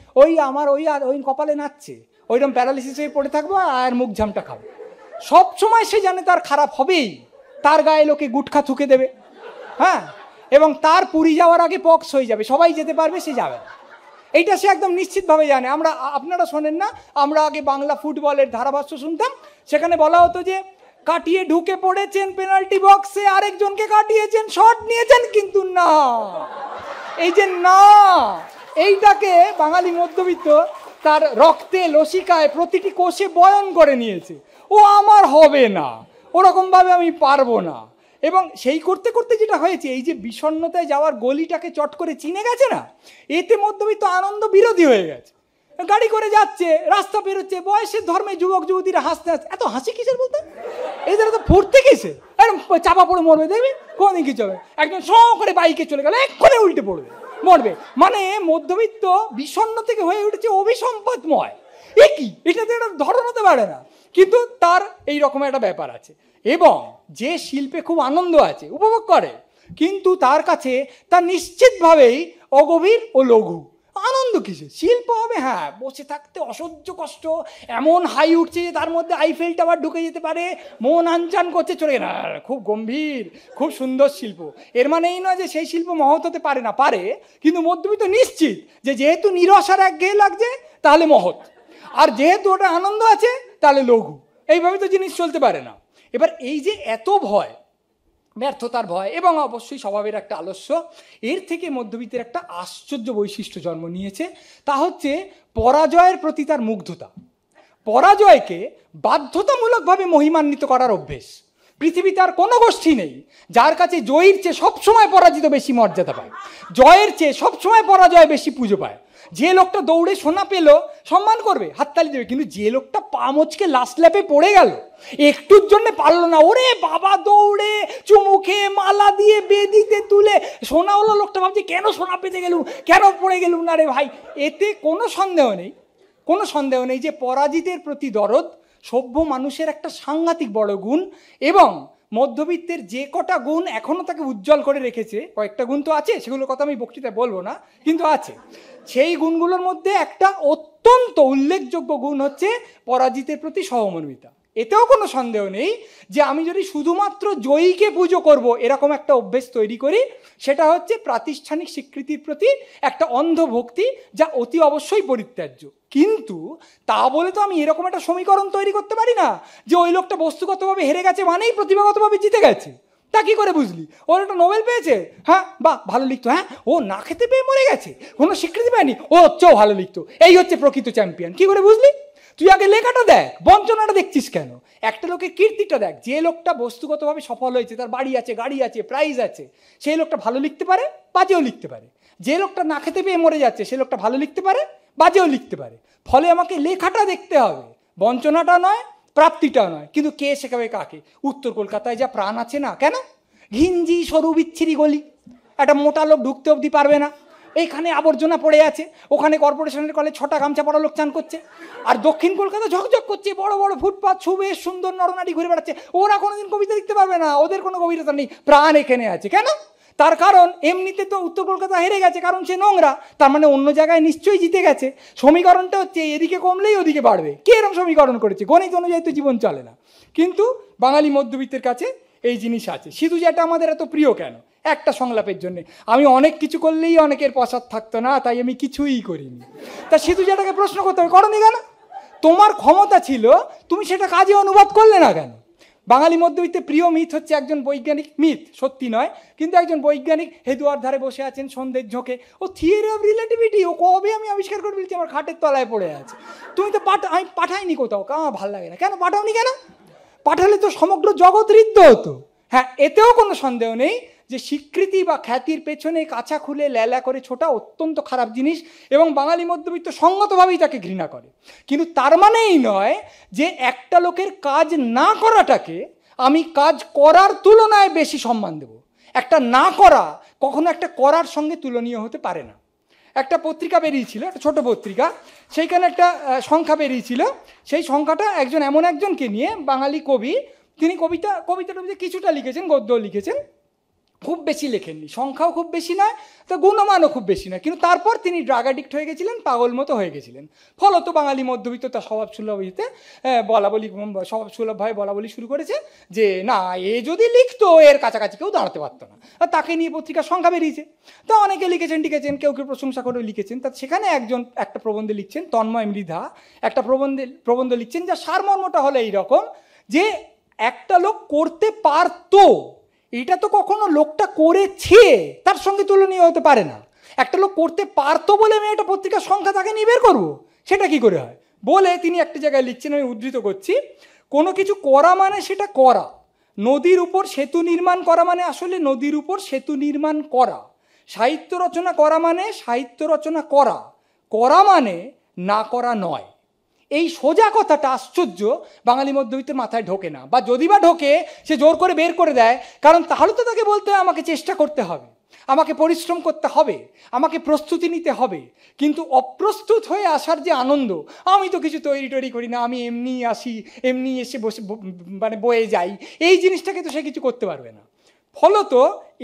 আমার ওই কপালে নাচছে, ওইরকম প্যারালিসিস হয়ে পড়ে থাকবো আর মুখ ঝামটা খাবো। সব সময় সে জানে তার খারাপ হবেই, তার গায়ে লোকে গুটখা থুকে দেবে, হ্যাঁ, এবং তার পুরী যাওয়ার আগে পক্স হয়ে যাবে, সবাই যেতে পারবে, সে যাবে না, এইটা সে একদম নিশ্চিতভাবে জানে। আপনারা শোনেন না, আমরা আগে বাংলা ফুটবলের ধারাভাষ্য শুনতাম, সেখানে বলা হতো যে কাটিয়ে ঢুকে পড়েছেন পেনাল্টি বক্সে, আরেকজনকে কাটিয়েছেন, শট নিয়েছেন, কিন্তু না, এই যে না, এইটাকে বাঙালি মধ্যবিত্ত তার রক্তে লসিকায় প্রতিটি কোষে বয়ন করে নিয়েছে, ও আমার হবে না, ওরকমভাবে আমি পারবো না। এবং সেই করতে করতে যেটা হয়েছে, এই যে বিষণ্ণতায় যাওয়ার গলিটাকে চট করে চিনে গেছে না, এতে মধ্যবিত্ত আনন্দ বিরোধী হয়ে গেছে। গাড়ি করে যাচ্ছে, রাস্তা বেরোচ্ছে, বয়সের ধর্মে যুবক যুবতীরা হাসতে হাসতে, এত হাসি কিসের বলতে, এদের তো ফুটতে কিসে, একদম চাপা পড়ে মরবে, দেখবি কোনদিন কিছু হবে, একদম শ করে বাইকে চলে গেল, এক্ষণে উল্টে পড়বে, মরবে। মানে মধ্যবিত্ত বিষণ্ণ থেকে হয়ে উঠেছে অভিসম্পদময়। এ কি, এটাতে একটা ধরন হতে পারে না, কিন্তু তার এই রকমের একটা ব্যাপার আছে। এবং যে শিল্পে খুব আনন্দ আছে, উপভোগ করে, কিন্তু তার কাছে তা নিশ্চিতভাবেই অগভীর ও লঘু। আনন্দ কিসে, শিল্প হবে, হ্যাঁ বসে থাকতে অসহ্য কষ্ট, এমন হাই উঠছে যে তার মধ্যে আইফেল টাওয়ার ঢুকে যেতে পারে, মন আনচান করছে, চলে না, খুব গম্ভীর, খুব সুন্দর শিল্প। এর মানে এই নয় যে সেই শিল্প মহৎ হতে পারে না, পারে, কিন্তু মধ্যবিত্ত নিশ্চিত যে যেহেতু নিরসার একঘেয়ে লাগছে তাহলে মহৎ, আর যেহেতু ওটা আনন্দ আছে তাহলে লঘু। এইভাবে তো জিনিস চলতে পারে না। এবার এই যে এত ভয়, ব্যর্থতার ভয় এবং অবশ্যই স্বভাবের একটা আলস্য, এর থেকে মধ্যবিত্তের একটা আশ্চর্য বৈশিষ্ট্য জন্ম নিয়েছে, তা হচ্ছে পরাজয়ের প্রতি তার মুগ্ধতা। পরাজয়কে বাধ্যতামূলকভাবে মহিমান্বিত করার অভ্যেস। পৃথিবীতে আর কোনো গোষ্ঠী নেই যার কাছে জয়ীর চেয়ে সবসময় পরাজিত বেশি মর্যাদা পায়, জয়ের চেয়ে সবসময় পরাজয় বেশি পুজো পায়। যে লোকটা দৌড়ে সোনা পেল সম্মান করবে, হাততালি দেবে, কিন্তু যে লোকটা পা মচকে লাস্ট ল্যাপে পড়ে গেল, একটুর জন্য পারলো না, ওরে বাবা দৌড়ে চুমুখে মালা দিয়ে বেদিতে তুলে সোনা হলো, লোকটা ভাবছে কেন সোনা পেতে গেলুম, কেন পড়ে গেলুম না রে ভাই। এতে কোনো সন্দেহ নেই, কোনো সন্দেহ নেই যে পরাজিতের প্রতি দরদ সভ্য মানুষের একটা সাংঘাতিক বড় গুণ। এবং মধ্যবিত্তের যে কটা গুণ এখনো তাকে উজ্জ্বল করে রেখেছে, কয়েকটা গুণ তো আছে, সেগুলোর কথা আমি বক্তৃতায় বলবো না, কিন্তু আছে, সেই গুণগুলোর মধ্যে একটা অত্যন্ত উল্লেখযোগ্য গুণ হচ্ছে পরাজিতের প্রতি সহমর্মিতা। এতেও কোনো সন্দেহ নেই যে আমি যদি শুধুমাত্র জয়ীকে পুজো করব এরকম একটা অভ্যেস তৈরি করি, সেটা হচ্ছে প্রাতিষ্ঠানিক স্বীকৃতির প্রতি একটা অন্ধ ভক্তি, যা অতি অবশ্যই পরিত্যাজ্য। কিন্তু তা বলে তো আমি এরকম একটা সমীকরণ তৈরি করতে পারি না যে ওই লোকটা বস্তুগতভাবে হেরে গেছে মানেই প্রতিভাগতভাবে জিতে গেছে। তা কি করে বুঝলি? ওর একটা নোবেল পেয়েছে, হ্যাঁ বাহ ভালো লিখতো, হ্যাঁ ও না খেতে পেয়ে মরে গেছে, কোনো স্বীকৃতি পায়নি, ও হচ্ছেও ভালো লিখতো, এই হচ্ছে প্রকৃত চ্যাম্পিয়ন। কি করে বুঝলি? তুই আগে লেখাটা দেখ, বঞ্চনাটা দেখছিস কেন? একটা লোকের কীর্তিটা দেখ। যে লোকটা বস্তুগতভাবে সফল হয়েছে, তার বাড়ি আছে, গাড়ি আছে, প্রাইজ আছে, সেই লোকটা ভালো লিখতে পারে, বাজেও লিখতে পারে। যে লোকটা না খেতে পেয়ে মরে যাচ্ছে, সে লোকটা ভালো লিখতে পারে, বাজেও লিখতে পারে। ফলে আমাকে লেখাটা দেখতে হবে, বঞ্চনাটা নয়, প্রাপ্তিটা নয়। কিন্তু কে শেখাবে কাকে? উত্তর কলকাতায় যা প্রাণ আছে না, কেন? ঘিঞ্জি সরু বিচ্ছিরি গলি, একটা মোটা লোক ঢুকতে অবধি পারবে না, এইখানে আবর্জনা পড়ে আছে, ওখানে কর্পোরেশনের কলে 6টা গামছা পরা লোক চান করছে, আর দক্ষিণ কলকাতা ঝকঝক করছে, বড় বড় ফুটপাথ, সুবেশ সুন্দর নরনারী ঘুরে বেড়াচ্ছে, ওরা কোনোদিন কবিতা লিখতে পারবে না, ওদের কোনো গভীরতা নেই। প্রাণ এখানে আছে, কেন? তার কারণ এমনিতে তো উত্তর কলকাতা হেরে গেছে, কারণ সে নোংরা, তার মানে অন্য জায়গায় নিশ্চয়ই জিতে গেছে। সমীকরণটা হচ্ছে এদিকে কমলেই ওদিকে বাড়বে। কে এরকম সমীকরণ করেছে? গণিত অনুযায়ী তো জীবন চলে না। কিন্তু বাঙালি মধ্যবিত্তের কাছে এই জিনিস আছে। সিধু যেটা আমাদের এত প্রিয় কেন? একটা সংলাপের জন্য। আমি অনেক কিছু করলেই অনেকের পশ্চাৎ থাকতো না, তাই আমি কিছুই করিনি। তা সিধু যেটাকে প্রশ্ন করতে হবে, করনি কেন? তোমার ক্ষমতা ছিল, তুমি সেটা কাজে অনুবাদ করলে না কেন? বাঙালি মধ্যবিত্তের প্রিয় মিথ হচ্ছে একজন বৈজ্ঞানিক, মিথ সত্যি নয়, কিন্তু একজন বৈজ্ঞানিক হেদুয়ার ধারে বসে আছেন সন্ধ্যের ঝোঁকে, ও থিওরি অফ রিলেটিভিটি ও কবে আমি আবিষ্কার করে ফেলছি, আমার খাটের তলায় পড়ে আছে। তুমি তো আমি পাঠাইনি কোথাও, আমার ভালো লাগে না। কেন পাঠাওনি? কেন পাঠালে তো সমগ্র জগৎ ঋদ্ধ হতো। হ্যাঁ, এতেও কোনো সন্দেহ নেই যে স্বীকৃতি বা খ্যাতির পেছনে কাছা খুলে ল্যালা করে ছোটা অত্যন্ত খারাপ জিনিস, এবং বাঙালি মধ্যবিত্ত সঙ্গতভাবেই তাকে ঘৃণা করে। কিন্তু তার মানেই নয় যে একটা লোকের কাজ না করাটাকে আমি কাজ করার তুলনায় বেশি সম্মান দেব। একটা না করা কখনো একটা করার সঙ্গে তুলনীয় হতে পারে না। একটা পত্রিকা বেরিয়েছিল, একটা ছোট পত্রিকা, সেইখানে একটা সংখ্যা বেরিয়েছিল। সেই সংখ্যাটা এমন একজনকে নিয়ে, বাঙালি কবি, তিনি কবিতাটা কিছুটা লিখেছেন, গদ্য লিখেছেন, খুব বেশি লেখেননি, সংখ্যাও খুব বেশি নয়, তো গুণমানও খুব বেশি নয়। কিন্তু তারপর তিনি ড্রাগ অ্যাডিক্ট হয়ে গেছিলেন, পাগল মতো হয়ে গেছিলেন। ফলত বাঙালি মধ্যবিত্ত তার স্বভাবসুলভ স্বভাবসুলভভাবে বলা বলি শুরু করেছে যে না, এ যদি লিখতো এর কাছাকাছি কেউ দাঁড়াতে পারতো না। আর তাকে নিয়ে পত্রিকার সংখ্যা বেরিয়েছে। তো অনেকে লিখেছেন, কেউ কেউ প্রশংসা করে লিখেছেন। তা সেখানে একজন একটা প্রবন্ধে লিখছেন, তন্ময় মৃধা একটা প্রবন্ধ লিখছেন, যার সারমর্মটা হলো এইরকম যে একটা লোক করতে পারতো, এটা তো কখনো লোকটা করেছে তার সঙ্গে তুলনীয় হতে পারে না। একটা লোক করতে পারতো বলে আমি একটা পত্রিকার সংখ্যা তাকে নিয়ে বের করবো, সেটা কি করে হয়? বলে তিনি একটা জায়গায় লিখছেন, আমি উদ্ধৃত করছি, কোনো কিছু করা মানে সেটা করা। নদীর উপর সেতু নির্মাণ করা মানে আসলে নদীর উপর সেতু নির্মাণ করা। সাহিত্য রচনা করা মানে সাহিত্য রচনা করা। করা মানে না করা নয়। এই সোজা কথাটা আশ্চর্য বাঙালি মধ্যবিত্তের মাথায় ঢোকে না, বা যদি বা ঢোকে সে জোর করে বের করে দেয়। কারণ তাহলে তো তাকে বলতে হয় আমাকে চেষ্টা করতে হবে, আমাকে পরিশ্রম করতে হবে, আমাকে প্রস্তুতি নিতে হবে। কিন্তু অপ্রস্তুত হয়ে আসার যে আনন্দ, আমি তো কিছু তৈরি টরি করি না, আমি এমনি আসি, এমনি এসে বসে মানে বয়ে যাই, এই জিনিসটাকে তো সে কিছু করতে পারবে না। ফলত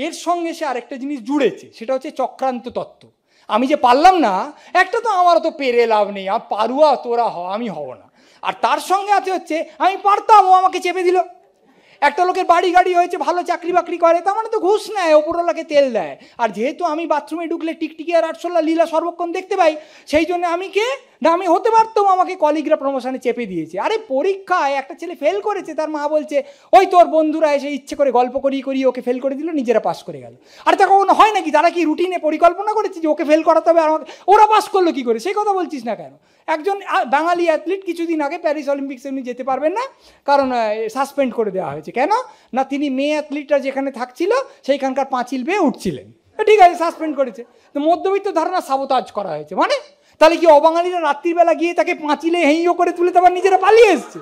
এর সঙ্গে সে আরেকটা জিনিস জুড়েছে, সেটা হচ্ছে চক্রান্ত তত্ত্ব। আমি যে পারলাম না, একটা তো আমারও তো পেরে লাভ নেই, আর পারুয়া তোরা হ, আমি হব না। আর তার সঙ্গে আছে হচ্ছে আমি পারতাম, ও আমাকে চেপে দিল। একটা লোকের বাড়ি গাড়ি হয়েছে, ভালো চাকরি বাকরি করে, তার মানে তো ঘুষ নেয়, ওপরওয়ালাকে তেল দেয়। আর যেহেতু আমি বাথরুমে ঢুকলে টিকটিকি আর আটশোলা লীলা সর্বক্ষণ দেখতে পাই, সেই জন্য আমি কে না, আমি হতে পারতাম, আমাকে কলিগরা প্রমোশনে চেপে দিয়েছে। আরে পরীক্ষায় একটা ছেলে ফেল করেছে, তার মা বলছে ওই তোর বন্ধুরা এসে ইচ্ছে করে গল্প করিয়ে করিয়ে ওকে ফেল করে দিল, নিজেরা পাস করে গেল। আর তা কখনো হয় নাকি? তারা কি রুটিনে পরিকল্পনা করেছে যে ওকে ফেল করাতে হবে, আর আমাকে, ওরা পাস করলো কি করে? সেই কথা বলছিস না কেন? একজন বাঙালি অ্যাথলিট কিছুদিন আগে প্যারিস অলিম্পিক্সে উনি যেতে পারবেন না, কারণ সাসপেন্ড করে দেওয়া হয়েছে। কেন না, তিনি মেয়ে অ্যাথলিটরা যেখানে থাকছিল সেইখানকার পাঁচিল বেয়ে উঠছিলেন, ঠিক আছে, সাসপেন্ড করেছে। তো মধ্যবিত্ত ধারণা সাবোতাজ করা হয়েছে, মানে তাহলে কি অবাঙালিরা রাত্রিবেলা গিয়ে তাকে পাঁচিলে হেঁইও করে তুলে তারপর নিজেরা পালিয়ে এসছে?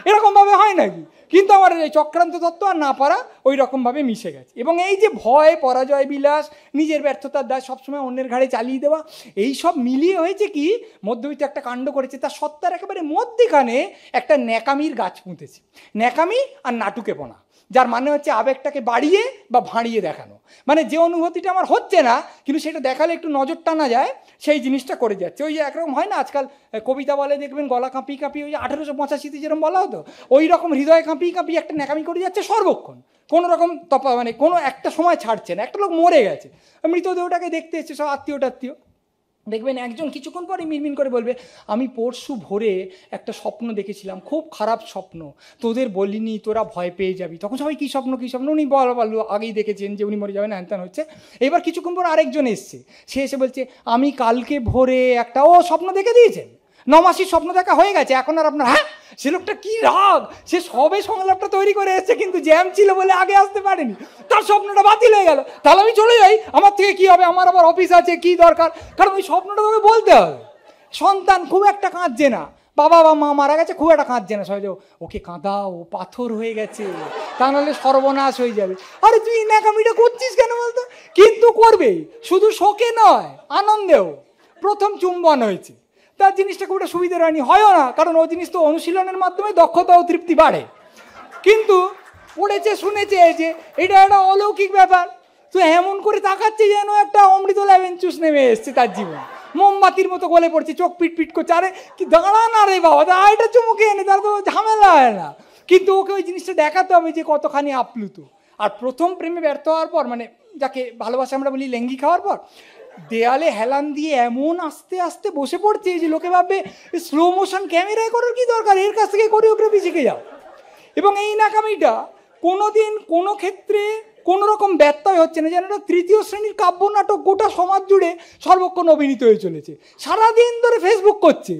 এরকমভাবে হয় নাকি? কিন্তু আমার এই চক্রান্ত তত্ত্ব আর না পারা ওই রকমভাবে মিশে গেছে। এবং এই যে ভয়, পরাজয় বিলাস, নিজের ব্যর্থতার দায় সবসময় অন্যের ঘাড়ে চালিয়ে দেওয়া, এই সব মিলিয়ে হয়েছে কি, মধ্যবিত্ত একটা কাণ্ড করেছে। তার সত্তার একেবারে মধ্যিখানে একটা ন্যাকামির গাছ পুঁতেছে। ন্যাকামি আর নাটুকেপনা, যার মানে হচ্ছে আবেগটাকে বাড়িয়ে বা ভাঁড়িয়ে দেখানো। মানে যে অনুভূতিটা আমার হচ্ছে না, কিন্তু সেটা দেখালে একটু নজর টানা যায়, সেই জিনিসটা করে যাচ্ছে। ওই যে একরকম হয় না আজকাল কবিতা বলে দেখবেন গলা কাঁপিয়ে কাঁপিয়ে, ওই 1885 যেরকম বলা হতো, ওই রকম হৃদয় কাঁপিয়ে কাঁপিয়ে একটা ন্যাকামি করে যাচ্ছে সর্বক্ষণ, কোনো রকম মানে কোনো একটা সময় ছাড়ছে না। একটা লোক মরে গেছে, মৃতদেহটাকে দেখতে এসছে সব আত্মীয় টাত্মীয়, দেখবেন একজন কিছুক্ষণ পরে মিনমিন করে বলবে আমি পরশু ভোরে একটা স্বপ্ন দেখেছিলাম, খুব খারাপ স্বপ্ন, তোদের বলিনি, তোরা ভয় পেয়ে যাবি। তখন সবাই কী স্বপ্ন কী স্বপ্ন, উনি বলো আগেই দেখেছেন যে উনি মরে যাবেন, হ্যান হচ্ছে। এবার কিছুক্ষণ পর আরেকজন এসছে, সে এসে বলছে আমি কালকে ভোরে একটা স্বপ্ন দেখে দিয়েছেন, 9 মাসের স্বপ্ন দেখা হয়ে গেছে, এখন আর আপনার হ্যাঁ। সে লোকটা কি রাগ, সে সবে সংলাপটা তৈরি করে এসছে, কিন্তু জ্যাম ছিল বলে আগে আসতে পারেনি, তার স্বপ্নটা বাতিল হয়ে গেল। তাহলে আমি চলে যাই, আমার থেকে কি হবে, আমার আবার অফিস আছে, কি দরকার? কারণ ওই স্বপ্নটা তোকে বলতে হবে। সন্তান খুব একটা কাঁদছে না, বাবা বা মা মারা গেছে, খুব একটা কাঁদছে না, সহজে ওকে কাঁদাও, ও পাথর হয়ে গেছে, তা নাহলে সর্বনাশ হয়ে যাবে। আরে তুই ন্যাকামিটা করছিস কেন বলতো? কিন্তু করবে, শুধু শোকে নয়, আনন্দেও। প্রথম চুম্বন হয়েছে, তার জিনিসটা খুব একটা সুবিধা হয়নি, হয়ও না, কারণ ও জিনিস তো অনুশীলনের মাধ্যমে দক্ষতা ও তৃপ্তি বাড়ে। কিন্তু পড়েছে, শুনেছে যে এটা একটা অলৌকিক ব্যাপার, তো এমন করে তাকাচ্ছে যেন একটা অমৃত লেমন জুস নেমে এসছে তার জীবন, মোমবাতির মতো গলে পড়ছে, চোখ পিট পিট করছে। আরে কি দাঁড়া না রে বাবা, এটা চুমুকে এনে, তার তো ঝামেলা হয় না। কিন্তু ওকে ওই জিনিসটা দেখাতে হবে যে কতখানি আপ্লুত। আর প্রথম প্রেমে ব্যর্থ হওয়ার পর, মানে যাকে ভালোবাসা আমরা বলি লেঙ্গি খাওয়ার পর, দেয়ালে হেলান দিয়ে এমন আস্তে আস্তে বসে পড়ছে যে লোকে ভাববে স্লো মোশন ক্যামেরায় করার কি দরকার, এর কাছ থেকে কোরিওগ্রাফি শিখে যাও। এবং এই নাকামিটা কোনোদিন কোনো ক্ষেত্রে কোনো রকম ব্যত্যয় হচ্ছে না, যেন তৃতীয় শ্রেণীর কাব্য নাটক গোটা সমাজ জুড়ে সর্বক্ষণ অভিনীত হয়ে চলেছে। সারাদিন ধরে ফেসবুক করছে,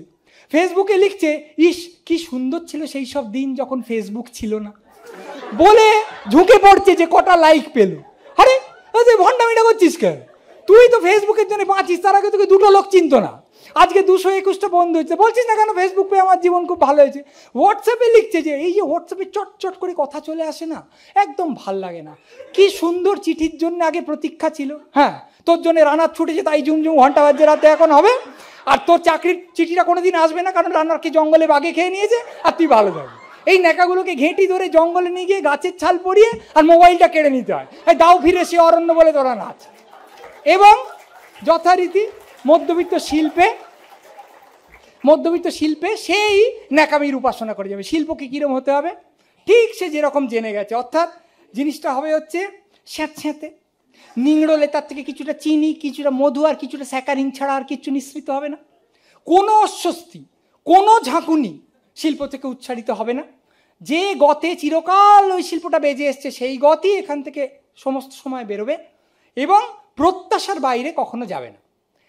ফেসবুকে লিখছে ইস কি সুন্দর ছিল সেই সব দিন যখন ফেসবুক ছিল না, বলে ঝুঁকে পড়ছে যে কটা লাইক পেল। আরে ভণ্ডামিটা করছিস কেন? তুই তো ফেসবুকের জন্য বাঁচিস, তার আগে তোকে দুটো লোক চিনতো না, আজকে 221টা বন্ধু হচ্ছে, বলছিস না কেন ফেসবুক পেয়ে আমার জীবন খুব ভালো হয়েছে। হোয়াটসঅ্যাপে লিখছে যে এই যে হোয়াটসঅ্যাপে চট চট করে কথা চলে আসে না, একদম ভাল লাগে না, কি সুন্দর চিঠির জন্য আগে প্রতীক্ষা ছিল, হ্যাঁ তোর জন্য রানার ছুটেছে তাই ঝুমঝুম ঘন্টা বাজছে রাতে এখন হবে, আর তোর চাকরির চিঠিটা কোনোদিন আসবে না কারণ রানারকে জঙ্গলে বাঘে খেয়ে নিয়েছে, আর তুই ভালো থাকবি। এই ন্যাকাগুলোকে ঘেঁটি ধরে জঙ্গলে নিয়ে গিয়ে গাছের ছাল পরিয়ে আর মোবাইলটা কেড়ে নিতে হয়, দাও ফিরে সে অরণ্য বলে তোরা নাচ। এবং যথারীতি মধ্যবিত্ত শিল্পে সেই ন্যাকামির উপাসনা করে যাবে। শিল্পকে কীরকম হতে হবে, ঠিক সে যেরকম জেনে গেছে, অর্থাৎ জিনিসটা হবে হচ্ছে স্যাঁতস্যাঁতে, নিংড়লে তার থেকে কিছুটা চিনি, কিছুটা মধু আর কিছুটা স্যাকারিন ছাড়া আর কিছু নিঃসৃত হবে না। কোনো অস্বস্তি, কোনো ঝাঁকুনি শিল্প থেকে উচ্চারিত হবে না। যে গতে চিরকাল ওই শিল্পটা বেজে এসছে সেই গতই এখান থেকে সমস্ত সময় বেরোবে এবং প্রত্যাশার বাইরে কখনো যাবে না।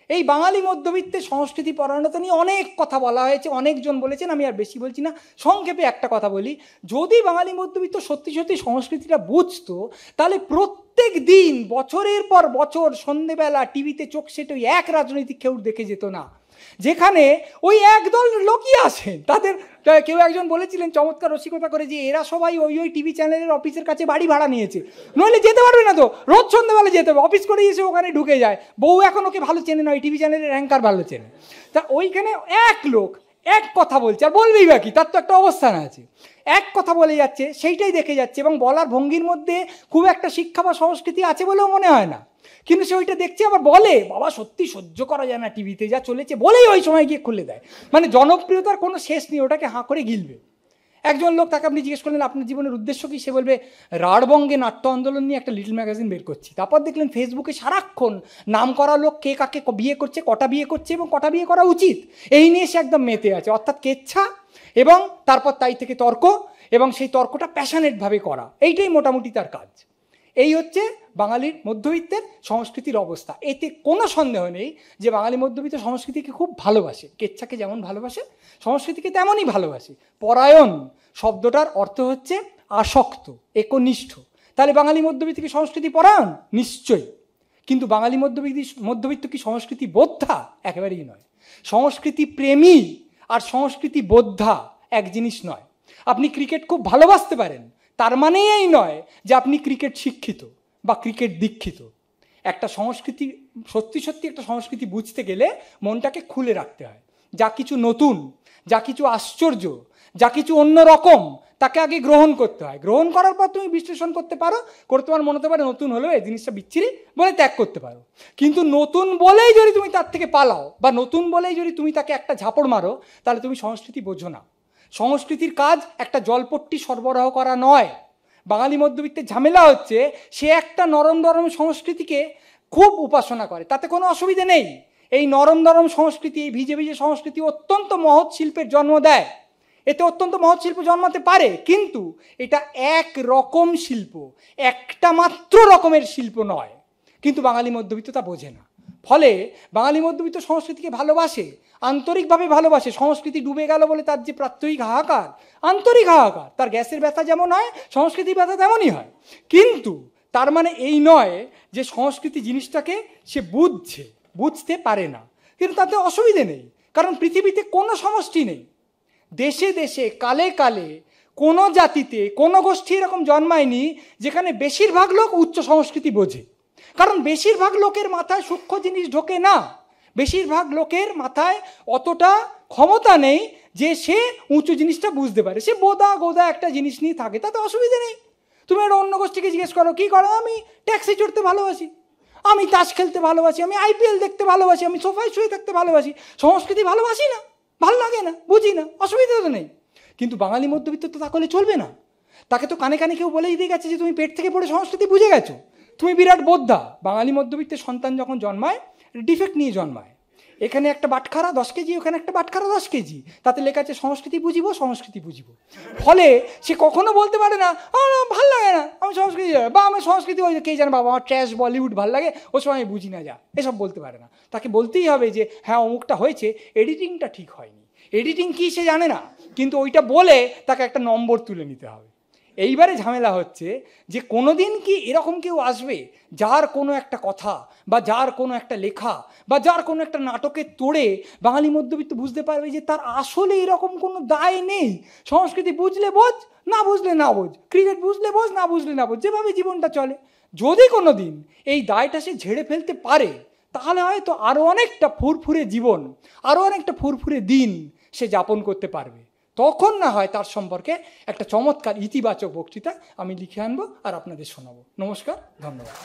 এই বাঙালি মধ্যবিত্তের সংস্কৃতি পরায়ণতা নিয়ে অনেক কথা বলা হয়েছে, অনেকজন বলেছেন, আমি আর বেশি বলছি না, সংক্ষেপে একটা কথা বলি। যদি বাঙালি মধ্যবিত্ত সত্যি সত্যি সংস্কৃতিটা বুঝতো, তাহলে প্রত্যেক দিন বছরের পর বছর সন্ধেবেলা টিভিতে চোখ সেটে ওই এক রাজনৈতিক খেউট দেখে যেত না। যেখানে ওই একদল লোকই আসেন। তাদের কেউ একজন বলেছিলেন চমৎকার রসিকতা করে যে এরা সবাই ওই টিভি চ্যানেলের অফিসের কাছে বাড়ি ভাড়া নিয়েছে, নইলে যেতে পারবে না তো, রোজ সন্ধ্যেবেলা যেতে হবে, অফিস করে এসে ওখানে ঢুকে যায়। বউ এখন ওকে ভালো চেনে না, ওই টিভি চ্যানেলের অ্যাঙ্কার ভালো চেনে। তা ওইখানে এক লোক এক কথা বলছে, আর বলবেই বাকি, তার তো একটা অবস্থান আছে, এক কথা বলে যাচ্ছে, সেইটাই দেখে যাচ্ছে, এবং বলার ভঙ্গির মধ্যে খুব একটা শিক্ষা বা সংস্কৃতি আছে বলেও মনে হয় না, কিন্তু সে ওইটা দেখছে আবার বলে, বাবা সত্যি সহ্য করা যায় না টিভিতে যা চলেছে, বলেই ওই সময় গিয়ে খুলে দেয়। মানে জনপ্রিয়তার কোনো শেষ নেই, ওটাকে হাঁ করে গিলবে। একজন লোক, তাকে আপনি জিজ্ঞেস করলেন আপনার জীবনের উদ্দেশ্য কি, সে বলবে রাঢ়বঙ্গে নাট্য আন্দোলন নিয়ে একটা লিটল ম্যাগাজিন বের করছি। তারপর দেখলেন ফেসবুকে সারাক্ষণ নাম করা লোক কে কাকে বিয়ে করছে, কটা বিয়ে করছে এবং কটা বিয়ে করা উচিত, এই নিয়ে সে একদম মেতে আছে, অর্থাৎ কেচ্ছা, এবং তারপর তাই থেকে তর্ক, এবং সেই তর্কটা প্যাশনেটভাবে করা, এইটাই মোটামুটি তার কাজ। এই হচ্ছে বাঙালির মধ্যবিত্তের সংস্কৃতির অবস্থা। এতে কোনো সন্দেহ নেই যে বাঙালি মধ্যবিত্ত সংস্কৃতিকে খুব ভালোবাসে, কেচ্ছাকে যেমন ভালোবাসে সংস্কৃতিকে তেমনই ভালোবাসে। পরায়ণ শব্দটার অর্থ হচ্ছে আসক্ত, একনিষ্ঠ। তাহলে বাঙালি মধ্যবিত্ত কি সংস্কৃতি পরায়ণ? নিশ্চয়ই। কিন্তু বাঙালি মধ্যবিত্ত কি সংস্কৃতি বোদ্ধা? একেবারেই নয়। সংস্কৃতি প্রেমী আর সংস্কৃতি বোদ্ধা এক জিনিস নয়। আপনি ক্রিকেট খুব ভালোবাসতে পারেন, তার মানে এই নয় যে আপনি ক্রিকেট শিক্ষিত বা ক্রিকেট দীক্ষিত। একটা সংস্কৃতি, সত্যি সত্যি একটা সংস্কৃতি বুঝতে গেলে মনটাকে খুলে রাখতে হয়। যা কিছু নতুন, যা কিছু আশ্চর্য, যা কিছু অন্য রকম, তাকে আগে গ্রহণ করতে হয়। গ্রহণ করার পর তুমি বিশ্লেষণ করতে পারো, তোমার মনে হতে পারে নতুন হলেও এই জিনিসটা বিচ্ছিরি বলে ত্যাগ করতে পারো। কিন্তু নতুন বলেই যদি তুমি তার থেকে পালাও, বা নতুন বলেই যদি তুমি তাকে একটা ঝাপড় মারো, তাহলে তুমি সংস্কৃতি বোঝো না। সংস্কৃতির কাজ একটা জলপট্টি সরবরাহ করা নয়। বাঙালি মধ্যবিত্তের ঝামেলা হচ্ছে সে একটা নরম নরম সংস্কৃতিকে খুব উপাসনা করে, তাতে কোনো অসুবিধে নেই। এই নরম নরম সংস্কৃতি, এই ভিজে ভিজে সংস্কৃতি অত্যন্ত মহৎ শিল্পের জন্ম দেয়, এতে অত্যন্ত মহৎ শিল্প জন্মাতে পারে, কিন্তু এটা এক রকম শিল্প, একটা মাত্র রকমের শিল্প নয়। কিন্তু বাঙালি মধ্যবিত্ত তা বোঝে না। ফলে বাঙালি মধ্যবিত্ত সংস্কৃতিকে ভালোবাসে, আন্তরিকভাবে ভালোবাসে। সংস্কৃতি ডুবে গেল বলে তার যে প্রাত্যহিক হাহাকার, আন্তরিক হাহাকার, তার গ্যাসের ব্যথা যেমন হয় সংস্কৃতির ব্যথা তেমনই হয়। কিন্তু তার মানে এই নয় যে সংস্কৃতি জিনিসটাকে সে বুঝতে পারে না। কিন্তু তাতে অসুবিধে নেই, কারণ পৃথিবীতে কোনো সমষ্টি নেই, দেশে দেশে কালে কালে কোনো জাতিতে কোনো গোষ্ঠী এরকম জন্মায়নি যেখানে বেশিরভাগ লোক উচ্চ সংস্কৃতি বোঝে। কারণ বেশিরভাগ লোকের মাথায় সূক্ষ্ম জিনিস ঢোকে না, বেশিরভাগ লোকের মাথায় অতটা ক্ষমতা নেই যে সে উঁচু জিনিসটা বুঝতে পারে। সে গোদা একটা জিনিস নিয়ে থাকে, তাতে অসুবিধে নেই। তুমি একটা অন্য গোষ্ঠীকে জিজ্ঞেস করো, কী করো? আমি ট্যাক্সি চড়তে ভালোবাসি, আমি তাস খেলতে ভালোবাসি, আমি IPL দেখতে ভালোবাসি, আমি সোফায় শুয়ে থাকতে ভালোবাসি। সংস্কৃতি ভালোবাসি না, ভালো লাগে না, বুঝি না, অসুবিধা তো নেই। কিন্তু বাঙালি মধ্যবিত্ত তো তা করলে চলবে না। তাকে তো কানে কানে কেউ বলেই দিয়ে গেছে যে তুমি পেট থেকে পড়ে সংস্কৃতি বুঝে গেছো, তুমি বিরাট বোদ্ধা। বাঙালি মধ্যবিত্তের সন্তান যখন জন্মায়, ডিফেক্ট নিয়ে জন্মায়। এখানে একটা বাটখারা 10 কেজি, ওখানে একটা বাটখারা 10 কেজি, তাতে লেখা আছে সংস্কৃতি বুঝিব, সংস্কৃতি বুঝিব। ফলে সে কখনো বলতে পারে না ভাল লাগে না আমি সংস্কৃতি, বা আমার সংস্কৃতি ওই কে জানে বাবা, আমার ট্র্যাশ বলিউড ভাল লাগে, ও সময় আমি বুঝি না, যা, এসব বলতে পারে না। তাকে বলতেই হবে যে হ্যাঁ অমুকটা হয়েছে, এডিটিংটা ঠিক হয়নি। এডিটিং কি সে জানে না, কিন্তু ওইটা বলে তাকে একটা নম্বর তুলে নিতে হবে। এইবারে ঝামেলা হচ্ছে যে কোনোদিন কি এরকম কেউ আসবে যার কোনো একটা কথা বা যার কোনো একটা লেখা বা যার কোনো একটা নাটকের তোড়ে বাঙালি মধ্যবিত্ত বুঝতে পারবে যে তার আসলে এরকম কোনো দায় নেই। সংস্কৃতি বুঝলে বোঝ, না বুঝলে না বোঝ, ক্রিকেট বুঝলে বোঝ, না বুঝলে না বোঝ, যেভাবে জীবনটা চলে। যদি কোনো দিন এই দায়টা সে ঝেড়ে ফেলতে পারে, তাহলে হয়তো আরও অনেকটা ফুরফুরে জীবন, আরও অনেকটা ফুরফুরে দিন সে যাপন করতে পারবে। তখন না হয় তার সম্পর্কে একটা চমৎকার ইতিবাচক বক্তৃতা আমি লিখে আনবো আর আপনাদের শোনাবো। নমস্কার, ধন্যবাদ।